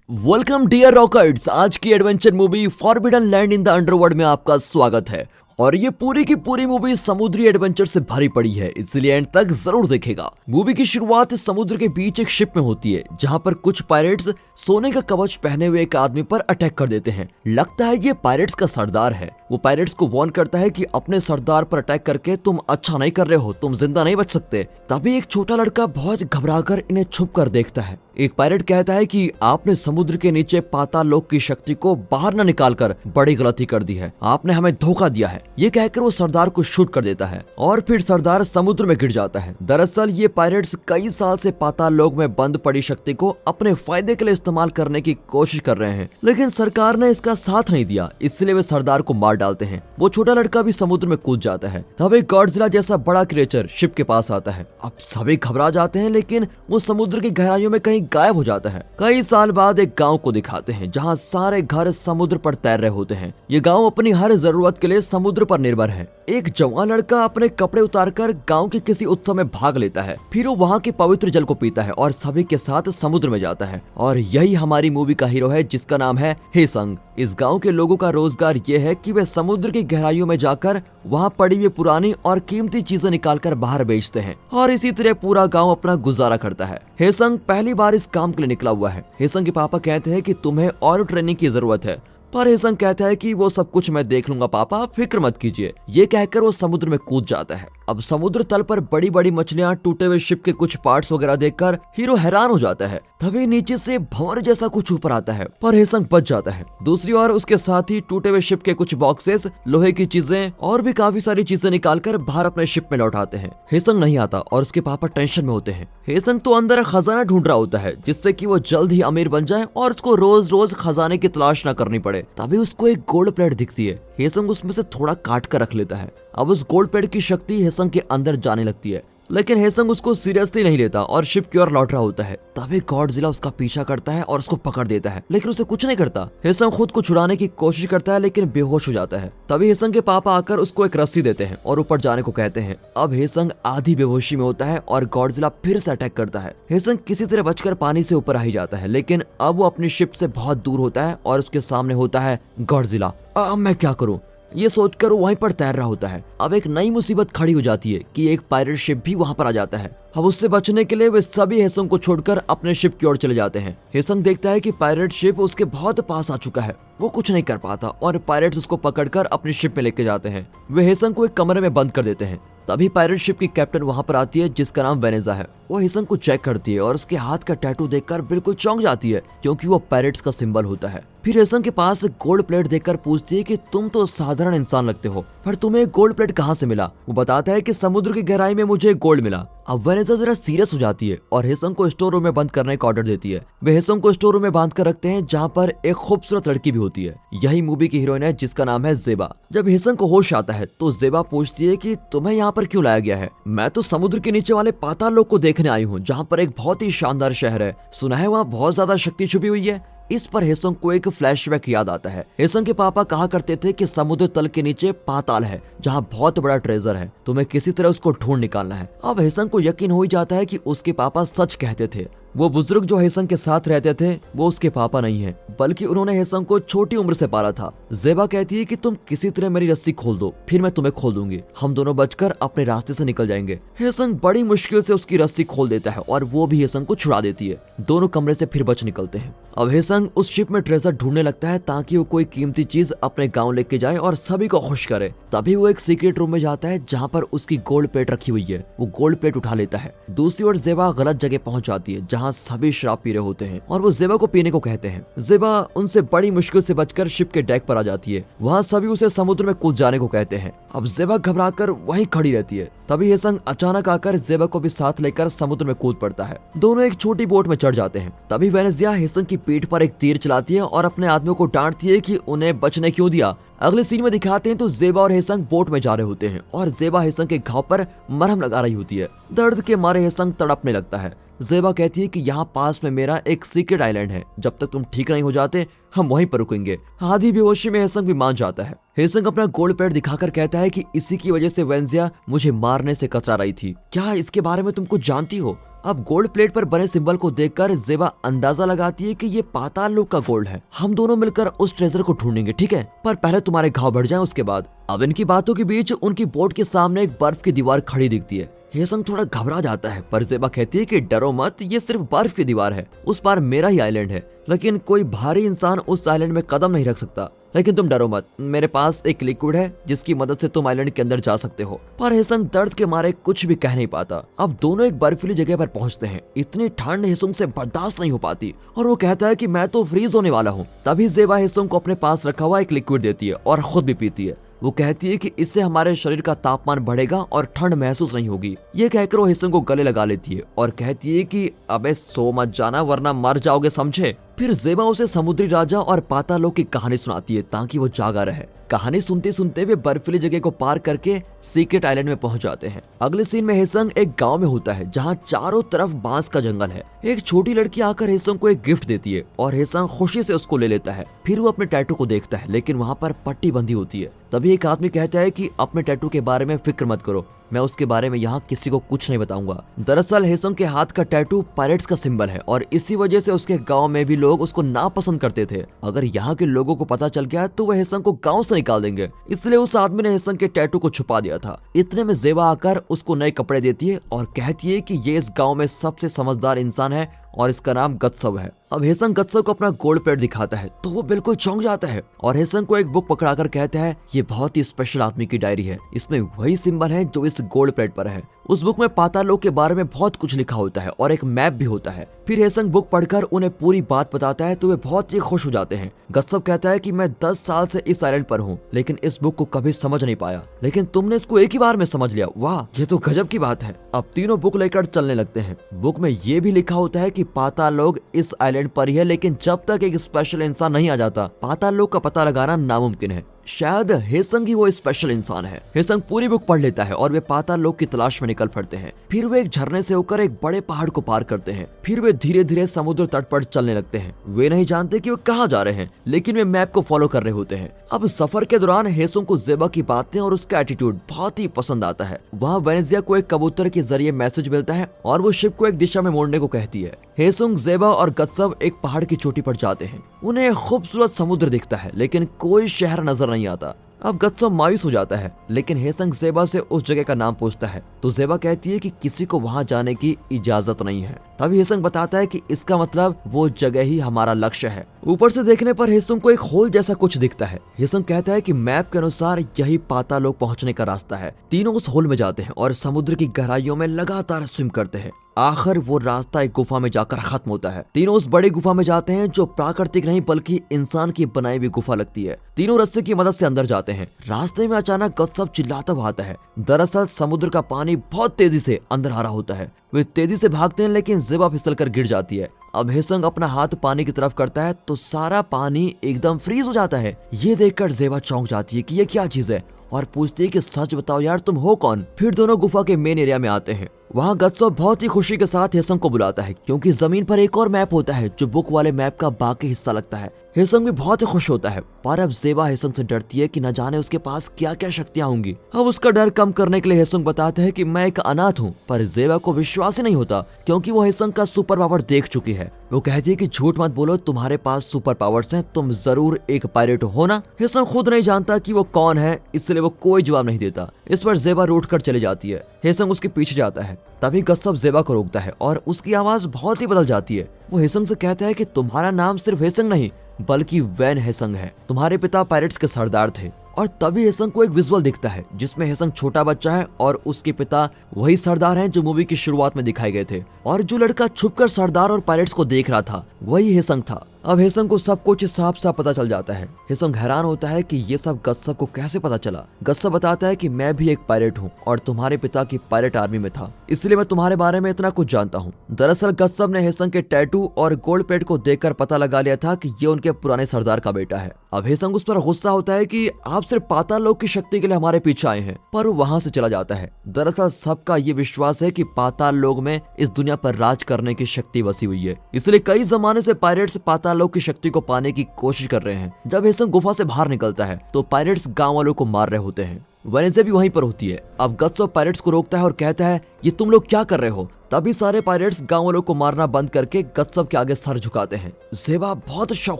Welcome dear रॉकर्ट्स। आज की adventure movie forbidden land in the underworld में आपका स्वागत है। और ये पूरी की पूरी मूवी समुद्री एडवेंचर से भरी पड़ी है, इसलिए एंड तक जरूर देखेगा। मूवी की शुरुआत समुद्र के बीच एक शिप में होती है, जहां पर कुछ पायरेट्स सोने का कवच पहने हुए एक आदमी पर अटैक कर देते हैं। लगता है ये पायरेट्स का सरदार है। वो पायरेट्स को वार्न करता है कि अपने सरदार पर अटैक करके तुम अच्छा नहीं कर रहे हो, तुम जिंदा नहीं बच सकते। तभी एक छोटा लड़का बहुत घबराकर इन्हें छुप कर देखता है। एक पायरेट कहता है कि आपने समुद्र के नीचे पाताल लोक की शक्ति को बाहर न निकालकर बड़ी गलती कर दी है, आपने हमें धोखा दिया है। ये कहकर वो सरदार को शूट कर देता है और फिर सरदार समुद्र में गिर जाता है। दरअसल ये पायरेट्स कई साल से पाताल लोक में बंद पड़ी शक्ति को अपने फायदे के लिए इस्तेमाल करने की कोशिश कर रहे हैं, लेकिन सरकार ने इसका साथ नहीं दिया, इसलिए वे सरदार को मार डालते हैं। वो छोटा लड़का भी समुद्र में कूद जाता है। तब एक गॉडजिला जैसा बड़ा क्रिएचर शिप के पास आता है। अब सभी घबरा जाते हैं, लेकिन वो समुद्र की गहराइयों में कहीं गायब हो जाता है। कई साल बाद एक गांव को दिखाते हैं, जहां सारे घर समुद्र पर तैर रहे होते हैं। ये गांव अपनी हर जरूरत के लिए समुद्र पर निर्भर है। एक जवान लड़का अपने कपड़े उतारकर गांव के किसी उत्सव में भाग लेता है, फिर वो वहां के पवित्र जल को पीता है और सभी के साथ समुद्र में जाता है। और यही हमारी मूवी का हीरो है, जिसका नाम है हेसंग। इस गांव के लोगों का रोजगार ये है कि वे समुद्र की गहराइयों में जाकर वहां पड़ी हुई पुरानी और कीमती चीजें निकालकर बाहर बेचते हैं, और इसी तरह पूरा गांव अपना गुजारा करता है। हेसंग पहली बार इस काम के लिए निकला हुआ है। हेसंग के पापा कहते हैं कि तुम्हें और ट्रेनिंग की जरूरत है, पर हेसंग कहता है कि वो सब कुछ मैं देख लूंगा पापा, आप फिक्र मत कीजिए। ये कहकर वो समुद्र में कूद जाता है। अब समुद्र तल पर बड़ी बड़ी मछलियां, टूटे हुए शिप के कुछ पार्ट्स वगैरह देखकर हीरो हैरान हो जाता है। तभी नीचे से भंवर जैसा कुछ ऊपर आता है, पर हेसंग बच जाता है। दूसरी ओर उसके साथ ही टूटे हुए शिप के कुछ बॉक्सेस, लोहे की चीजें और भी काफी सारी चीजें निकालकर बाहर अपने शिप में लौटाते हैं। हेसंग नहीं आता और उसके पापा टेंशन में होते हैं। हेसंग तो अंदर खजाना ढूंढ रहा होता है, जिससे कि वो जल्द ही अमीर बन जाए और उसको रोज रोज खजाने की तलाश न करनी पड़े। तभी उसको एक गोल्ड प्लेट दिखती है। हेसंग उसमें से थोड़ा काट कर रख लेता है। अब उस गोल्ड प्लेट की शक्ति हेसंग के अंदर जाने लगती है, लेकिन हेसंग उसको सीरियसली नहीं लेता और शिप की ओर लौट रहा होता है। तभी गॉडजिला उसका पीछा करता है और उसको पकड़ देता है, लेकिन उसे कुछ नहीं करता। हेसंग खुद को छुड़ाने की कोशिश करता है, लेकिन बेहोश हो जाता है। तभी हेसंग के पापा आकर उसको एक रस्सी देते हैं और ऊपर जाने को कहते हैं। अब हेसंग आधी बेहोशी में होता है और गॉडजिला फिर से अटैक करता है। हेसंग किसी तरह बचकर पानी से ऊपर आ ही जाता है, लेकिन अब वो अपनी शिप से बहुत दूर होता है और उसके सामने होता है गॉडजिला। अब मैं क्या करूं, ये सोचकर वो वहीं पर तैर रहा होता है। अब एक नई मुसीबत खड़ी हो जाती है कि एक पायरेट शिप भी वहां पर आ जाता है। अब उससे बचने के लिए वे सभी हेसंग को छोड़कर अपने शिप की ओर चले जाते हैं। हेसंग देखता है कि पायरेट शिप उसके बहुत पास आ चुका है। वो कुछ नहीं कर पाता और पायरेट्स उसको पकड़कर अपनी शिप में लेके जाते हैं। वे हेसंग को एक कमरे में बंद कर देते हैं। तभी पायरेट शिप की कैप्टन वहां पर आती है, जिसका नाम वेनेजा है। वो हेसंग को चेक करती है और उसके हाथ का टैटू देखकर बिल्कुल चौंक जाती है, क्योंकि वो पायरेट्स का सिंबल होता है। फिर हेसंग के पास गोल्ड प्लेट देखकर पूछती है कि तुम तो साधारण इंसान लगते हो, पर तुम्हें गोल्ड प्लेट कहाँ से मिला? वो बताता है कि समुद्र की गहराई में मुझे गोल्ड मिला। अब वेनेजा जरा सीरियस हो जाती है और हेसंग को स्टोर रूम में बंद करने का ऑर्डर देती है। वे हेसंग को स्टोर रूम में बांध कर रखते हैं, जहाँ पर एक खूबसूरत लड़की भी होती है। यही मूवी की हीरोइन है, जिसका नाम है जेबा। जब हेसंग को होश आता है तो जेबा पूछती है कि तुम्हें यहाँ पर क्यों लाया गया है? मैं तो समुद्र के नीचे वाले पाताल लोक को देखने आई हूँ, जहाँ पर एक बहुत ही शानदार शहर है। सुना है वहाँ बहुत ज्यादा शक्ति छुपी हुई है। इस पर हेसंग को एक फ्लैशबैक याद आता है। हेसंग के पापा कहा करते थे कि समुद्र तल के नीचे पाताल है, जहाँ बहुत बड़ा ट्रेजर है, तुम्हें किसी तरह उसको ढूंढ निकालना है। अब हेसंग को यकीन हो ही जाता है कि उसके पापा सच कहते थे। वो बुजुर्ग जो हेसंग के साथ रहते थे वो उसके पापा नहीं है, बल्कि उन्होंने हेसंग को छोटी उम्र से पाला था। जेबा कहती है कि तुम किसी तरह मेरी रस्सी खोल दो, फिर मैं तुम्हें खोल दूंगी, हम दोनों बचकर अपने रास्ते से निकल जाएंगे। हेसंग बड़ी मुश्किल से उसकी रस्सी खोल देता है और वो भी हेसंग को छुड़ा देती है। दोनों कमरे से फिर बच निकलते हैं। अब हेसंग उस शिप में ट्रेजर ढूंढने लगता है, ताकि वो कोई कीमती चीज अपने गांव लेके जाए और सभी को खुश करे। तभी वो एक सीक्रेट रूम में जाता है, जहाँ पर उसकी गोल्ड प्लेट रखी हुई है। वो गोल्ड प्लेट उठा लेता है। दूसरी ओर जेबा गलत जगह पहुंच जाती है, जहाँ सभी शराब पी रहे होते हैं और वो जेबा को पीने को कहते हैं। जेबा उनसे बड़ी मुश्किल से बचकर शिप के डेक पर आ जाती है। वहाँ सभी उसे समुद्र में कूद जाने को कहते हैं। अब जेबा घबराकर वहीं खड़ी रहती है। तभी हेसंग अचानक आकर जेबा को भी साथ लेकर समुद्र में कूद पड़ता है। दोनों एक छोटी बोट में चढ़ जाते हैं। तभी वेनेजिया हेसंग की पीठ पर एक तीर चलाती है और अपने आदमियों को डांटती है कि उन्हें बचने क्यों दिया। अगले सीन में दिखाते हैं तो जेबा और हेसंग बोट में जा रहे होते हैं और जेबा हेसंग के घाव पर मरहम लगा रही होती है। दर्द के मारे हेसंग तड़पने लगता है। जेबा कहती है कि यहाँ पास में मेरा एक सीक्रेट आइलैंड है, जब तक तुम ठीक नहीं हो जाते हम वहीं पर रुकेंगे। आधी बेहोशी में हेसंग भी मान जाता है। हेसंग अपना गोल्ड प्लेट दिखाकर कहता है कि इसी की वजह से वेनेजिया मुझे मारने से कतरा रही थी। क्या इसके बारे में तुम कुछ जानती हो? अब गोल्ड प्लेट पर बने सिंबल को देखकर जेबा अंदाजा लगाती है कि ये पाताल लोक का गोल्ड है। हम दोनों मिलकर उस ट्रेजर को ढूंढेंगे, ठीक है, पर पहले तुम्हारे घाव बढ़ जाएं उसके बाद। अब इनकी बातों के बीच उनकी बोट के सामने एक बर्फ की दीवार खड़ी दिखती है। हेसंग थोड़ा घबरा जाता है, पर जेबा कहती है कि डरो मत, ये सिर्फ बर्फ की दीवार है, उस पार मेरा ही आइलैंड है, लेकिन कोई भारी इंसान उस आइलैंड में कदम नहीं रख सकता। लेकिन तुम डरो मत, मेरे पास एक लिक्विड है जिसकी मदद से तुम आइलैंड के अंदर जा सकते हो। पर हेसंग दर्द के मारे कुछ भी कह नहीं पाता। अब दोनों एक बर्फीली जगह पर पहुंचते हैं। इतनी ठंड हेसंग से बर्दाश्त नहीं हो पाती और वो कहता है कि मैं तो फ्रीज होने वाला हूँ। तभी जेबा हेसंग को अपने पास रखा हुआ एक लिक्विड देती है और खुद भी पीती है। वो कहती है कि इससे हमारे शरीर का तापमान बढ़ेगा और ठंड महसूस नहीं होगी। ये कहकर वो हेसंग को गले लगा लेती है और कहती है कि अबे सो मत जाना वरना मर जाओगे, समझे। फिर जेबा उसे समुद्री राजा और पातालोक की कहानी सुनाती है ताकि वो जागा रहे। कहानी सुनते सुनते वे बर्फीली जगह को पार करके सीक्रेट आइलैंड में पहुंच जाते हैं। अगले सीन में हेसंग एक गांव में होता है जहां चारों तरफ बांस का जंगल है। एक छोटी लड़की आकर हेसंग को एक गिफ्ट देती है और हेसंग खुशी से उसको ले लेता है। फिर वो अपने टैटू को देखता है, लेकिन वहाँ पर पट्टी बंधी होती है। तभी एक आदमी कहता है कि अपने टैटू के बारे में फिक्र मत करो, मैं उसके बारे में यहाँ किसी को कुछ नहीं बताऊंगा। दरअसल हेसंग के हाथ का टैटू पायरेट्स का सिंबल है और इसी वजह से उसके गांव में भी लोग उसको नापसंद करते थे। अगर यहाँ के लोगों को पता चल गया तो वह हेसंग को गांव से निकाल देंगे, इसलिए उस आदमी ने हेसंग के टैटू को छुपा दिया था। इतने में जेबा आकर उसको नए कपड़े देती है और कहती है कि ये इस गाँव में सबसे समझदार इंसान है और इसका नाम गत्सव है। अब हेसंग गत्सव को अपना गोल्ड प्लेट दिखाता है तो वो बिल्कुल चौंक जाता है और हेसंग को एक बुक पकड़ाकर कहता है ये बहुत ही स्पेशल आदमी की डायरी है, इसमें वही सिंबल है जो इस गोल्ड प्लेट पर है। उस बुक में पातालोक के बारे में बहुत कुछ लिखा होता है और एक मैप भी होता है। फिर हेसंग बुक पढ़कर उन्हें पूरी बात बताता है तो वे बहुत ही खुश हो जाते हैं। गत्सव कहता है कि मैं 10 साल से इस आइलैंड पर हूँ लेकिन इस बुक को कभी समझ नहीं पाया, लेकिन तुमने इसको एक ही बार में समझ लिया, वाह ये तो गजब की बात है। अब तीनों बुक लेकर चलने लगते हैं। बुक में ये भी लिखा होता है कि पातालोक इस आइलैंड पर ही है, लेकिन जब तक एक स्पेशल इंसान नहीं आ जाता पातालोक का पता लगाना नामुमकिन है। शायद हेसंग ही वो स्पेशल इंसान है। हेसंग पूरी बुक पढ़ लेता है और वे पातालोक की तलाश में निकल पड़ते हैं। फिर वे एक झरने से होकर एक बड़े पहाड़ को पार करते हैं। फिर वे धीरे धीरे समुद्र तट पर चलने लगते हैं। वे नहीं जानते कि वे कहाँ जा रहे हैं, लेकिन वे मैप को फॉलो कर रहे होते हैं। अब सफर के दौरान हेसंग को जेबा की बातें और उसका एटीट्यूड बहुत ही पसंद आता है। वहाँ वेनेजिया को एक कबूतर के जरिए मैसेज मिलता है और वो शिप को एक दिशा में मोड़ने को कहती है। हेसंग, जेबा और गत्सव एक पहाड़ की चोटी पर जाते हैं। उन्हें खूबसूरत समुद्र दिखता है लेकिन कोई शहर नजर नहीं आता। अब गत्सव मायूस हो जाता है, लेकिन हेसंग जेबा से उस जगह का नाम पूछता है तो जेबा कहती है कि किसी को वहां जाने की इजाजत नहीं है। तभी हेसंग बताता है कि इसका मतलब वो जगह ही हमारा लक्ष्य है। ऊपर से देखने पर हेसंग को एक होल जैसा कुछ दिखता है। हेसंग कहता है कि मैप के अनुसार यही पातालोक पहुंचने का रास्ता है। तीनों उस होल में जाते हैं और समुद्र की गहराइयों में लगातार स्विम करते हैं। आखिर वो रास्ता एक गुफा में जाकर खत्म होता है। तीनों उस बड़ी गुफा में जाते हैं जो प्राकृतिक नहीं बल्कि इंसान की बनाई हुई गुफा लगती है। तीनों रस्से की मदद से अंदर जाते हैं। रास्ते में अचानक गत्सव चिल्लाता हुआ आता है। दरअसल समुद्र का पानी बहुत तेजी से अंदर आ रहा होता है। वे तेजी से भागते हैं लेकिन जेबा फिसलकर गिर जाती है। अब हेसंग अपना हाथ पानी की तरफ करता है तो सारा पानी एकदम फ्रीज हो जाता है। ये देखकर जेबा चौंक जाती है कि ये क्या चीज है और पूछती है कि सच बताओ यार, तुम हो कौन। फिर दोनों गुफा के मेन एरिया में आते हैं। वहाँ गत्सव बहुत ही खुशी के साथ हेसंग को बुलाता है क्योंकि जमीन पर एक और मैप होता है जो बुक वाले मैप का बाकी हिस्सा लगता है। हेसंग भी बहुत ही खुश होता है, पर अब जेबा हेसंग से डरती है कि न जाने उसके पास क्या क्या शक्तियां होंगी। अब उसका डर कम करने के लिए हेसंग बताता है कि मैं एक अनाथ हूँ, पर जेबा को विश्वास ही नहीं होता क्योंकि वो हेसंग का सुपर पावर देख चुकी है। वो कहती है कि झूठ मत बोलो, तुम्हारे पास सुपर पावर्स हैं, तुम जरूर एक पायरेट हो ना। हेसंग खुद नहीं जानता कि वो कौन है, इसलिए वो कोई जवाब नहीं देता। इस पर जेबा रूठ कर चली जाती है। हेसंग उसके पीछे जाता है। तभी गत्सव जेबा को रोकता है और उसकी आवाज बहुत ही बदल जाती है। वो हेसंग से कहता है कि तुम्हारा नाम सिर्फ हेसंग नहीं बल्कि वैन हेसंग है। तुम्हारे पिता पायरेट्स के सरदार थे। और तभी हेसंग को एक विजुअल दिखता है जिसमें हेसंग छोटा बच्चा है और उसके पिता वही सरदार हैं जो मूवी की शुरुआत में दिखाए गए थे। और जो लड़का छुपकर सरदार और पायरेट्स को देख रहा था वही हेसंग था। अब हेसंग को सब कुछ साफ साफ पता चल जाता है। हेसंग हैरान होता है कि ये सब गत्सव को कैसे पता चला। गत्सव बताता है कि मैं भी एक पायरेट हूँ और तुम्हारे पिता की पायरेट आर्मी में था, इसलिए मैं तुम्हारे बारे में इतना कुछ जानता हूँ। दरअसल गत्सव ने हेसंग के टैटू और गोल्ड प्लेट को देखकर पता लगा लिया था कि ये उनके पुराने सरदार का बेटा है। अब हेसंग उस पर गुस्सा होता है कि आप सिर्फ पातालोक की शक्ति के लिए हमारे पीछे आए हैं, पर वो वहाँ से चला जाता है। दरअसल सबका ये विश्वास है कि पातालोक में इस दुनिया पर राज करने की शक्ति बसी हुई है, इसलिए कई जमाने से पायरेट्स पातालोक की शक्ति को पाने की कोशिश कर रहे हैं। जब हेसंग गुफा से बाहर निकलता है तो पायरेट्स गांव वालों को मार रहे होते हैं। वेनेजिया भी वहीं पर होती है। अब गत्सव पायरेट्स को रोकता है और कहता है ये तुम लोग क्या कर रहे हो, तभी सारे पायरेट्स गांव वालों को मारना बंद करके गत्सब के आगे सर झुकाते हैं। जेबा बहुत शौक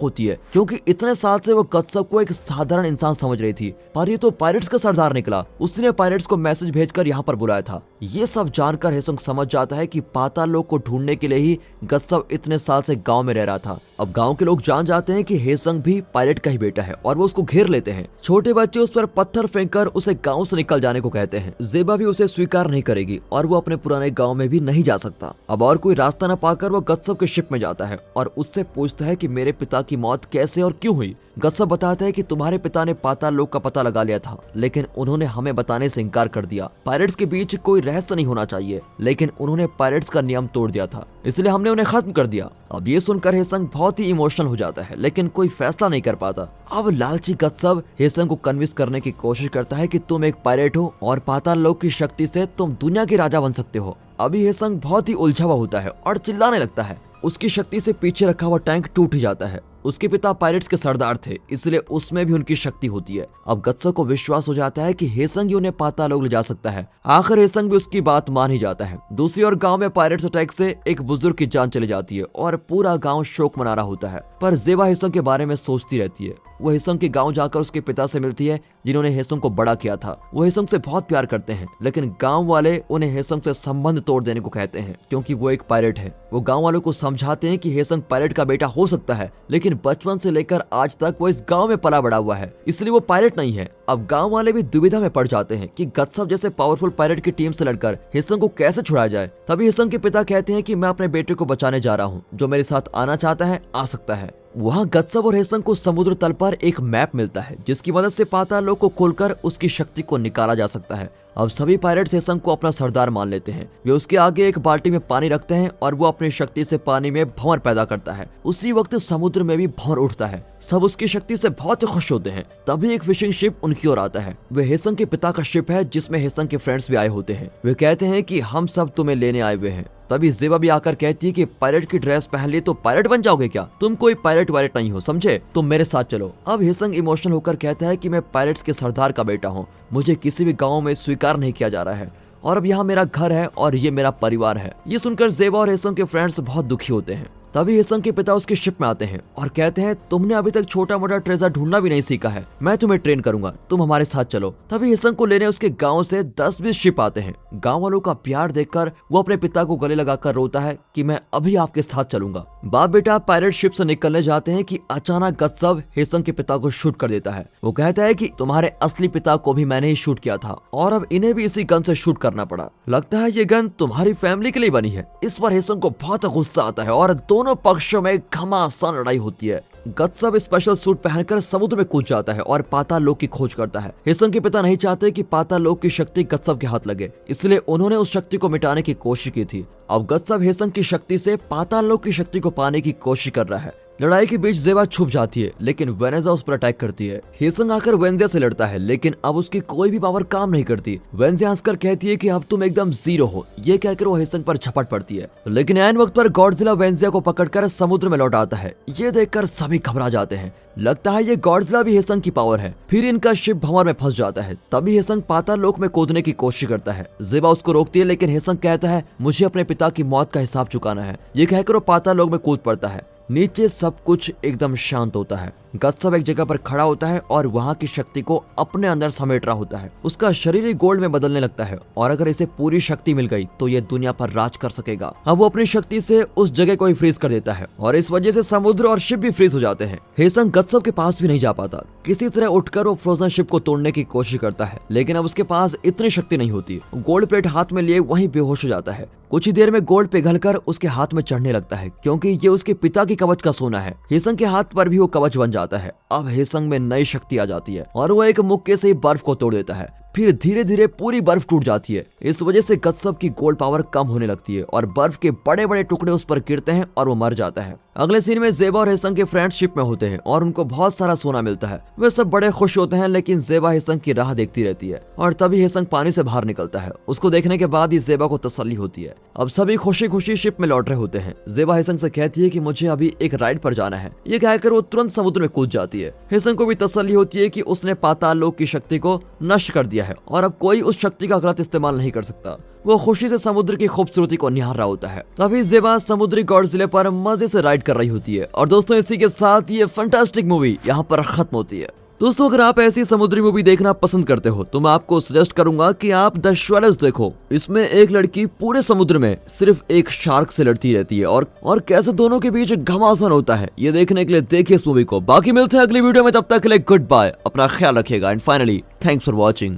होती है क्योंकि इतने साल से वो गत्सब को एक साधारण इंसान समझ रही थी, पर ये तो पायरेट्स का सरदार निकला। उसने पायरेट्स को मैसेज भेजकर यहाँ पर बुलाया था। ये सब जानकर हेसंग समझ जाता है कि पाताल लोक को ढूंढने के लिए ही गत्सब इतने साल से गांव में रह रहा था। अब गांव के लोग जान जाते हैं कि हेसंग भी पायरेट का ही बेटा है और वो उसको घेर लेते हैं। छोटे बच्चे उस पर पत्थर फेंककर उसे गांव से निकल जाने को कहते हैं। जेबा भी उसे स्वीकार नहीं करेगी और वो अपने पुराने गांव में भी नहीं जा सकता। अब और कोई रास्ता न पाकर वो गत्सब के शिप में जाता है और उससे पूछता है कि मेरे पिता की मौत कैसे और क्यों हुई। गत्सब बताता है कि तुम्हारे पिता ने पाताल लोक का पता लगा लिया था, लेकिन उन्होंने हमें बताने से इनकार कर दिया। पायरेट्स के बीच कोई रहस्य नहीं होना चाहिए, लेकिन उन्होंने पायरेट्स का नियम तोड़ दिया था, इसलिए हमने उन्हें खत्म कर दिया। अब ये सुनकर हेसंग बहुत ही इमोशनल हो जाता है, लेकिन कोई फैसला नहीं कर पाता। अब लालची गत्सब हेसंग को कन्विंस करने की कोशिश करता है कि तुम एक पायरेट हो और पाताल लोक की शक्ति से तुम दुनिया के राजा बन सकते हो। अभी हेसंग बहुत ही उलझा हुआ होता है और चिल्लाने लगता है। उसकी शक्ति से पीछे रखा हुआ टैंक टूट ही जाता है। उसके पिता पायरेट्स के सरदार थे, इसलिए उसमें भी उनकी शक्ति होती है। अब गत्सब को विश्वास हो जाता है कि हेसंग ही उन्हें पाताल लोक ले जा सकता है। आखिर हेसंग भी उसकी बात मान ही जाता है। दूसरी ओर गांव में पायरेट्स अटैक से एक बुजुर्ग की जान चली जाती है और पूरा गांव शोक मना रहा होता है। पर जेबा हेसंग के बारे में सोचती रहती है। वो हेसंग के गांव जाकर उसके पिता से मिलती है, जिन्होंने हेसंग को बड़ा किया था। वो हेसंग से बहुत प्यार करते हैं, लेकिन गांव वाले उन्हें हेसंग से संबंध तोड़ देने को कहते हैं क्योंकि वो एक पायरेट है। वो गांव वालों को समझाते हैं कि हेसंग पायरेट का बेटा हो सकता है, लेकिन बचपन से लेकर आज तक वो इस गांव में पला बड़ा हुआ है, इसलिए वो पायरेट नहीं है। अब गांव वाले भी दुविधा में पड़ जाते हैं कि गत्सब जैसे पावरफुल पायरेट की टीम से लड़कर हेसंग को कैसे छुड़ाया जाए। तभी हेसंग के पिता कहते हैं कि मैं अपने बेटे को बचाने जा रहा हूँ, जो मेरे साथ आना चाहता है आ सकता है। वहाँ गत्सब और हेसंग को समुद्र तल पर एक मैप मिलता है, जिसकी मदद से पाताल लोक को खोलकर उसकी शक्ति को निकाला जा सकता है। अब सभी पायरेट्स हेसंग को अपना सरदार मान लेते हैं। वे उसके आगे एक बाल्टी में पानी रखते हैं और वो अपनी शक्ति से पानी में भंवर पैदा करता है। उसी वक्त समुद्र में भी भंवर उठता है। सब उसकी शक्ति से बहुत खुश होते हैं। तभी एक फिशिंग शिप उनकी ओर आता है। वे हेसंग के पिता का शिप है, जिसमें हेसंग के फ्रेंड्स भी आए होते हैं। वे कहते हैं कि हम सब तुम्हें लेने आए हुए हैं। तभी जेबा भी आकर कहती है कि पायरेट की ड्रेस पहन ली तो पायरेट बन जाओगे क्या? तुम कोई पायरेट वायरेट नहीं हो, समझे? तुम मेरे साथ चलो। अब हेसंग इमोशनल होकर कहता है कि मैं पायरेट्स के सरदार का बेटा हूँ, मुझे किसी भी गाँव में स्वीकार नहीं किया जा रहा है और अब यहाँ मेरा घर है और ये मेरा परिवार है। ये सुनकर जेबा और हेसंग के फ्रेंड्स बहुत दुखी होते हैं। तभी हेसंग के पिता उसके शिप में आते हैं और कहते हैं तुमने अभी तक छोटा मोटा ट्रेजर ढूंढना भी नहीं सीखा है, मैं तुम्हें ट्रेन करूंगा, तुम हमारे साथ चलो। तभी हेसंग को लेने उसके गांव से 10-20 शिप आते हैं। गांव वालों का प्यार देखकर वो अपने पिता को गले लगाकर रोता है कि मैं अभी आपके साथ चलूंगा। बाप बेटा पायरेट शिप से निकलने जाते हैं कि अचानक गत्सब हेसंग के पिता को शूट कर देता है। वो कहता है कि तुम्हारे असली पिता को भी मैंने ही शूट किया था और अब इन्हें भी इसी गन से शूट करना पड़ा। लगता है ये गन तुम्हारी फैमिली के लिए बनी है। इस पर हेसंग को बहुत गुस्सा आता है और दोनों पक्षों में घमासान लड़ाई होती है। गत्सब स्पेशल सूट पहनकर समुद्र में कूद जाता है और पाताल लोक की खोज करता है। हेसंग के पिता नहीं चाहते कि पाताल लोक की शक्ति गत्सब के हाथ लगे, इसलिए उन्होंने उस शक्ति को मिटाने की कोशिश की थी। अब गत्सब हेसंग की शक्ति से पाताल लोक की शक्ति को पाने की कोशिश कर रहा है। लड़ाई के बीच जेबा छुप जाती है, लेकिन वेनेजा उस पर अटैक करती है। हेसंग आकर वेंजिया से लड़ता है, लेकिन अब उसकी कोई भी पावर काम नहीं करती। वेंजिया हंसकर कहती है कि अब तुम एकदम जीरो हो। ये कहकर वो हेसंग पर झपट पड़ती है, लेकिन ऐन वक्त पर गॉडजिला वेंजिया को पकड़कर समुद्र में लौट आता है। ये देखकर सभी घबरा जाते हैं। लगता है ये गॉडजिला भी हेसंग की पावर है। फिर इनका शिप भंवर में फंस जाता है। तभी हेसंग पाताल लोक में कूदने की कोशिश करता है। जेबा उसको रोकती है, लेकिन हेसंग कहता है मुझे अपने पिता की मौत का हिसाब चुकाना है। ये कहकर वो पाताल लोक में कूद पड़ता है। नीचे सब कुछ एकदम शांत होता है। गत्सब एक जगह पर खड़ा होता है और वहाँ की शक्ति को अपने अंदर समेट रहा होता है। उसका शरीर ही गोल्ड में बदलने लगता है और अगर इसे पूरी शक्ति मिल गई तो ये दुनिया पर राज कर सकेगा। अब वो अपनी शक्ति से उस जगह को ही फ्रीज कर देता है और इस वजह से समुद्र और शिप भी फ्रीज हो जाते हैं। हेसंग गत्सब के पास भी नहीं जा पाता। किसी तरह उठकर वो फ्रोजन शिप को तोड़ने की कोशिश करता है, लेकिन अब उसके पास इतनी शक्ति नहीं होती। गोल्ड प्लेट हाथ में लिए वहीं बेहोश हो जाता है। कुछ ही देर में गोल्ड पिघलकर उसके हाथ में चढ़ने लगता है, क्योंकि ये उसके पिता की कवच का सोना है। हेसंग के हाथ पर भी वो कवच बन जाता है। अब हेसंग में नई शक्ति आ जाती है और वो एक मुक्के से ही बर्फ को तोड़ देता है। फिर धीरे धीरे पूरी बर्फ टूट जाती है। इस वजह से गत्सब की गोल्ड पावर कम होने लगती है और बर्फ के बड़े बड़े टुकड़े उस पर गिरते हैं और वो मर जाता है। अगले सीन में जेबा और हेसंग के फ्रेंड्स शिप में होते हैं और उनको बहुत सारा सोना मिलता है। वे सब बड़े खुश होते हैं, लेकिन जेबा हेसंग की राह देखती रहती है और तभी हेसंग पानी से बाहर निकलता है। उसको देखने के बाद ही जेबा को तसल्ली होती है। अब सभी खुशी खुशी शिप में लौट रहे होते हैं। जेबा हेसंग से कहती है कि मुझे अभी एक राइड पर जाना है। ये कहकर वो तुरंत समुद्र में कूद जाती है। हेसंग को भी तसल्ली होती है कि उसने पाताल लोक की शक्ति को नष्ट कर दिया है और अब कोई उस शक्ति का गलत इस्तेमाल नहीं कर सकता। वो खुशी से समुद्र की खूबसूरती को निहार रहा होता है। तभी ज़ेबा समुद्री गॉडजिला पर मजे से राइड कर रही होती है। और दोस्तों इसी के साथ ये फैंटास्टिक मूवी यहाँ पर खत्म होती है। दोस्तों अगर आप ऐसी समुद्री मूवी देखना पसंद करते हो तो मैं आपको सजेस्ट करूंगा कि आप द श्वेलर्स देखो। इसमें एक लड़की पूरे समुद्र में सिर्फ एक शार्क से लड़ती रहती है और कैसे दोनों के बीच घमासान होता है। ये देखने के लिए देखिए इस मूवी को। बाकी मिलते हैं अगली वीडियो में, तब तक के लिए गुड बाय, अपना ख्याल रखिएगा and finally thanks for watching.